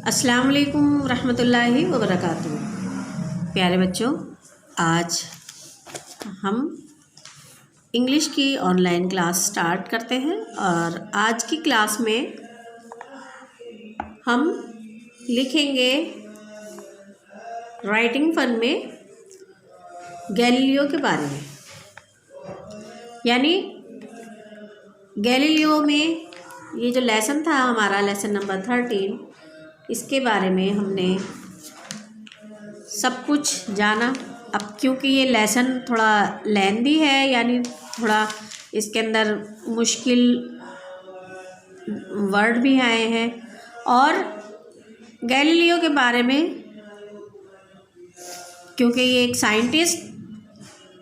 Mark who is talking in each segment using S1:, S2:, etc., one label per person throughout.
S1: अस्सलाम वालेकुम रहमतुल्लाहि व बरकातुहू। प्यारे बच्चों, आज हम इंग्लिश की ऑनलाइन क्लास स्टार्ट करते हैं और आज की क्लास में हम लिखेंगे राइटिंग फन में गैलीलियो के बारे में। यानी गैलीलियो में ये जो लेसन था हमारा लेसन नंबर 13, इसके बारे में हमने सब कुछ जाना। अब क्योंकि ये लेसन थोड़ा लेंदी है, यानी थोड़ा इसके अंदर मुश्किल वर्ड भी आए हैं और गैलीलियो के बारे में, क्योंकि ये एक साइंटिस्ट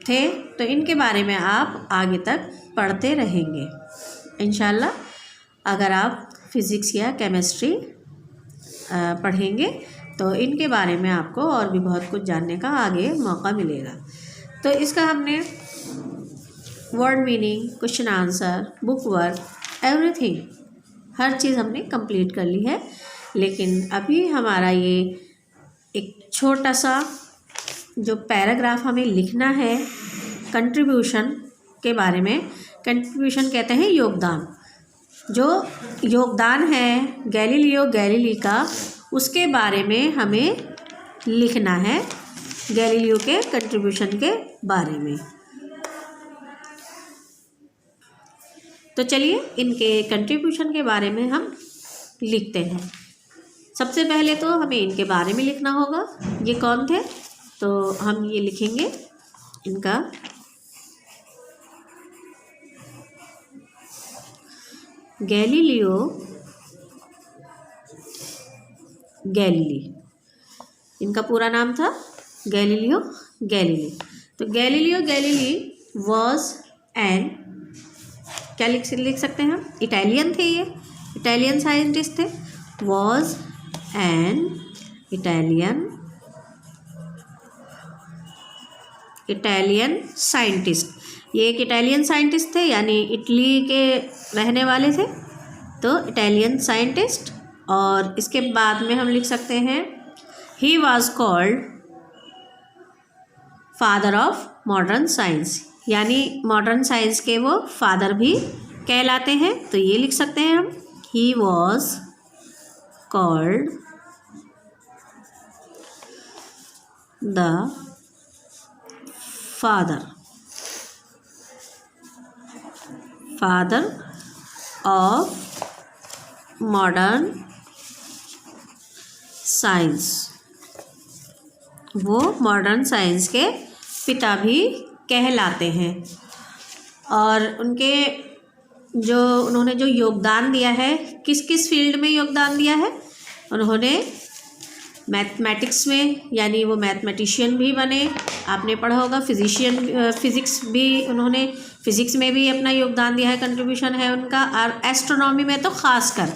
S1: थे तो इनके बारे में आप आगे तक पढ़ते रहेंगे इंशाल्लाह। अगर आप फिज़िक्स या केमिस्ट्री पढ़ेंगे तो इनके बारे में आपको और भी बहुत कुछ जानने का आगे मौका मिलेगा। तो इसका हमने word meaning, question answer, book work, everything, हर चीज़ हमने कंप्लीट कर ली है। लेकिन अभी हमारा ये एक छोटा सा जो पैराग्राफ हमें लिखना है कंट्रीब्यूशन के बारे में। कंट्रीब्यूशन कहते हैं योगदान। जो योगदान है गैलीलियो गैलीली का, उसके बारे में हमें लिखना है, गैलीलियो के कंट्रीब्यूशन के बारे में। तो चलिए इनके कंट्रीब्यूशन के बारे में हम लिखते हैं। सबसे पहले तो हमें इनके बारे में लिखना होगा, ये कौन थे। तो हम ये लिखेंगे इनका गैलीलियो गैलीली, इनका पूरा नाम था गैलीलियो गैलीली। तो गैलीलियो गैलीली वॉज एन, क्या लिख सकते हैं हम, इटालियन थे, ये इटालियन साइंटिस्ट थे। वॉज एन इटालियन साइंटिस्ट, ये एक इटालियन साइंटिस्ट थे, यानी इटली के रहने वाले थे, तो इटालियन साइंटिस्ट। और इसके बाद में हम लिख सकते हैं he was called father of modern science, यानी मॉडर्न साइंस के वो फादर भी कहलाते हैं। तो ये लिख सकते हैं हम, he was called the father of modern science, वो मॉडर्न साइंस के पिता भी कहलाते हैं। और उन्होंने जो योगदान दिया है, किस किस फील्ड में योगदान दिया है, उन्होंने मैथमेटिक्स में, यानी वो मैथमेटिशियन भी बने, आपने पढ़ा होगा। फिज़िक्स भी उन्होंने फिज़िक्स में भी अपना योगदान दिया है, कंट्रीब्यूशन है उनका। और एस्ट्रोनॉमी में तो ख़ासकर,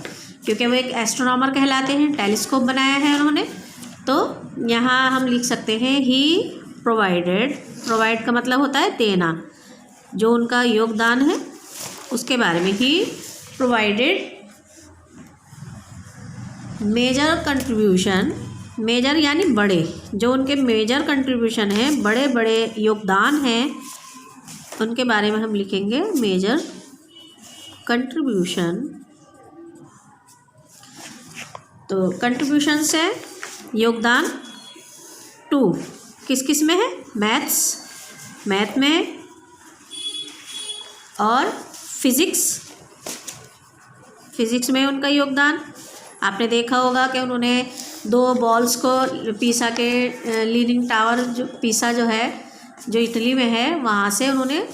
S1: क्योंकि वो एक एस्ट्रोनॉमर कहलाते हैं, टेलीस्कोप बनाया है उन्होंने। तो यहाँ हम लिख सकते हैं ही प्रोवाइड का मतलब होता है देना, जो उनका योगदान है उसके बारे में। ही प्रोवाइडेड मेजर कंट्रीब्यूशन, मेजर यानी बड़े, जो उनके मेजर कंट्रीब्यूशन है, बड़े बड़े योगदान हैं, उनके बारे में हम लिखेंगे मेजर कंट्रीब्यूशन। तो कंट्रीब्यूशन से योगदान टू किस किस में है, मैथ में और फिज़िक्स में उनका योगदान। आपने देखा होगा कि उन्होंने 2 बॉल्स को पीसा के लीनिंग टावर, जो पीसा जो है, जो इटली में है, वहाँ से उन्होंने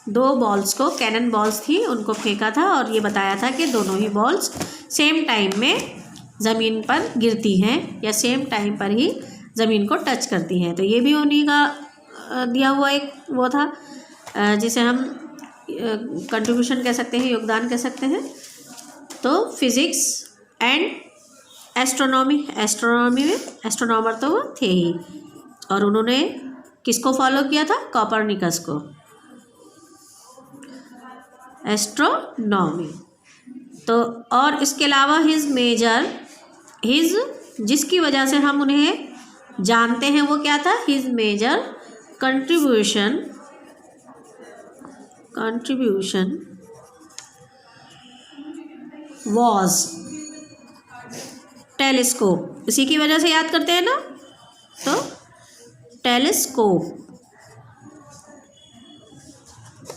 S1: 2 बॉल्स को, कैनन बॉल्स थी, उनको फेंका था और ये बताया था कि दोनों ही बॉल्स सेम टाइम में ज़मीन पर गिरती हैं या सेम टाइम पर ही ज़मीन को टच करती हैं। तो ये भी उन्हीं का दिया हुआ एक वो था, जिसे हम कंट्रीब्यूशन कह सकते हैं, योगदान कह सकते हैं। तो फिज़िक्स एंड एस्ट्रोनॉमी में एस्ट्रोनॉमर तो वो थे ही। और उन्होंने किसको फॉलो किया था, कोपरनिकस को, एस्ट्रोनॉमी। तो और इसके अलावा हिज मेजर हिज, जिसकी वजह से हम उन्हें जानते हैं, वो क्या था? His major contribution was telescope. इसी की वजह से याद करते हैं ना, तो telescope.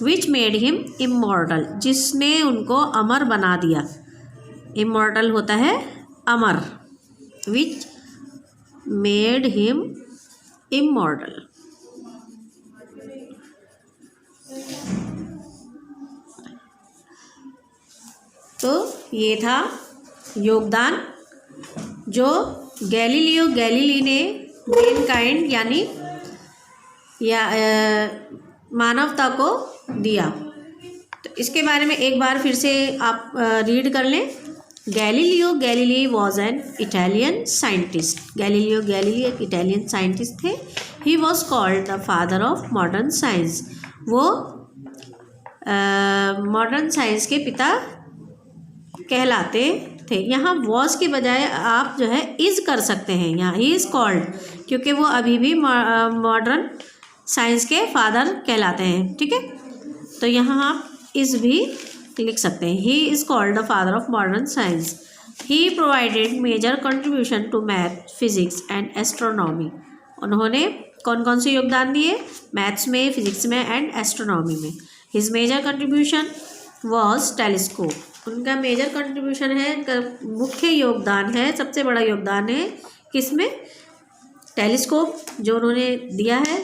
S1: Which made him immortal, जिसने उनको अमर बना दिया। इमॉर्टल होता है अमर। Which made him immortal. तो ये था योगदान जो गैलीलियो गैलीली ने मैनकाइंड यानी मानवता को दिया। तो इसके बारे में एक बार फिर से आप रीड कर लें। Galileo Galilei was an Italian scientist. Galileo Galilei एक इटालियन साइंटिस्ट थे। He was called the father of modern science. वो मॉडर्न साइंस के पिता कहलाते थे। यहाँ वॉज के बजाय आप जो है इज़ कर सकते हैं। यहाँ ही इज़ कॉल्ड, क्योंकि वो अभी भी मॉडर्न साइंस के फादर कहलाते हैं। ठीक है, तो यहाँ आप इज़ भी लिख सकते हैं। He is called the father of modern science. He provided major contribution to math, physics and astronomy. उन्होंने कौन कौन से योगदान दिए? मैथ्स में, फिजिक्स में एंड एस्ट्रोनॉमी में। His major contribution was telescope. उनका मेजर कंट्रीब्यूशन है, मुख्य योगदान है, सबसे बड़ा योगदान है किसमें? टेलीस्कोप जो उन्होंने दिया है।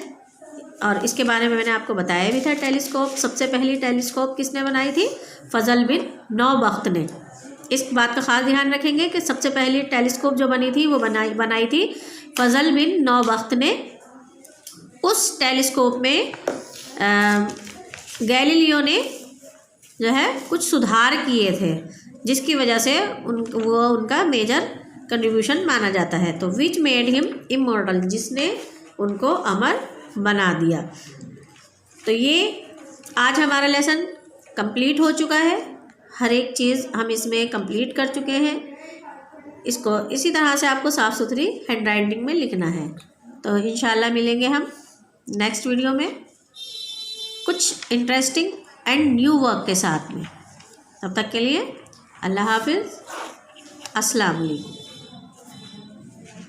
S1: और इसके बारे में मैंने आपको बताया भी था। टेलीस्कोप, सबसे पहली टेलीस्कोप किसने बनाई थी? फजल बिन नौबख्त ने। इस बात का खास ध्यान रखेंगे कि सबसे पहली टेलीस्कोप जो बनी थी वो बनाई थी फजल बिन नौबख्त ने। उस टेलीस्कोप में गैलीलियो ने जो है कुछ सुधार किए थे, जिसकी वजह से उनका मेजर कंट्रीब्यूशन माना जाता है। तो विच मेड हिम इमॉर्टल, जिसने उनको अमर बना दिया। तो ये आज हमारा लेसन कंप्लीट हो चुका है। हर एक चीज़ हम इसमें कंप्लीट कर चुके हैं। इसको इसी तरह से आपको साफ़ सुथरी हैंडराइटिंग में लिखना है। तो इंशाल्लाह मिलेंगे हम नेक्स्ट वीडियो में कुछ इंटरेस्टिंग एंड न्यू वर्क के साथ में। तब तक के लिए अल्लाह हाफिज़, अस्सलाम वालेकुम।